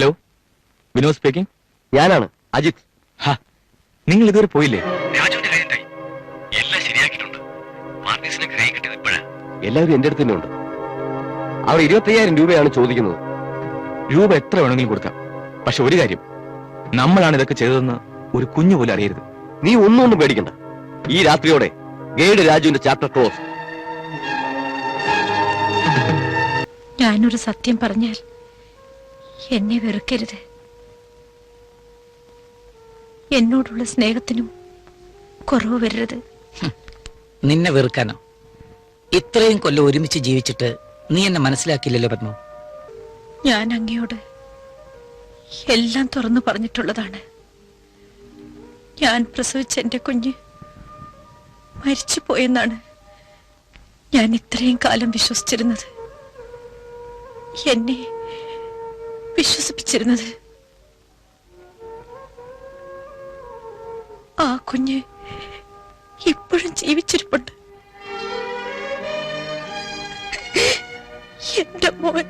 Hello, Vinod speaking. ഞാനാണ് അജിത്. നിങ്ങൾ ഇതുവരെ പോയില്ലേ? രാജുവിന്റെ കാര്യം എന്തായി? എല്ലാം ശരിയാക്കിയിട്ടുണ്ട്. മാർക്കസിനെ കൈ കിട്ടിയത് ഇപ്പോഴാ. എല്ലാവരും എന്റെ അടുത്ത് തന്നെ ഉണ്ട്. അവർ 25,000 രൂപയാണ് ചോദിക്കുന്നത്. രൂപ എത്ര വേണമെങ്കിലും കൊടുക്കാം. പക്ഷെ ഒരു കാര്യം, നമ്മളാണ് ഇതൊക്കെ ചെയ്തതെന്ന് ഒരു കുഞ്ഞു പോലും അറിയരുത്. നീ ഒന്നും പേടിക്കണ്ട. ഈ രാത്രിയോടെ ഗൈഡ് രാജുവിന്റെ ചാപ്റ്റർ ക്ലോസ്. ഞാനൊരു സത്യം പറഞ്ഞാൽ എന്നെ വെറുക്കരുത്. എന്നോടുള്ള സ്നേഹത്തിനും കുറവ് വരരുത്. നിന്നെ വെറുക്കാനോ? ഇത്രയും കൊല്ലം ഒരുമിച്ച് ജീവിച്ചിട്ട് നീ എന്നെ മനസ്സിലാക്കിയില്ലല്ലോ പത്മ. ഞാൻ അങ്ങയോട് എല്ലാം തുറന്നു പറഞ്ഞിട്ടുള്ളതാണ്. ഞാൻ പ്രസവിച്ച എന്റെ കുഞ്ഞ് മരിച്ചു പോയെന്നാണ് ഞാൻ ഇത്രയും കാലം വിശ്വസിച്ചിരുന്നത്, എന്നെ വിശ്വസിപ്പിച്ചിരുന്നത്. ആ കുഞ്ഞ് ഇപ്പോഴും ജീവിച്ചിരിപ്പുണ്ട്. എന്റെ മോൻ.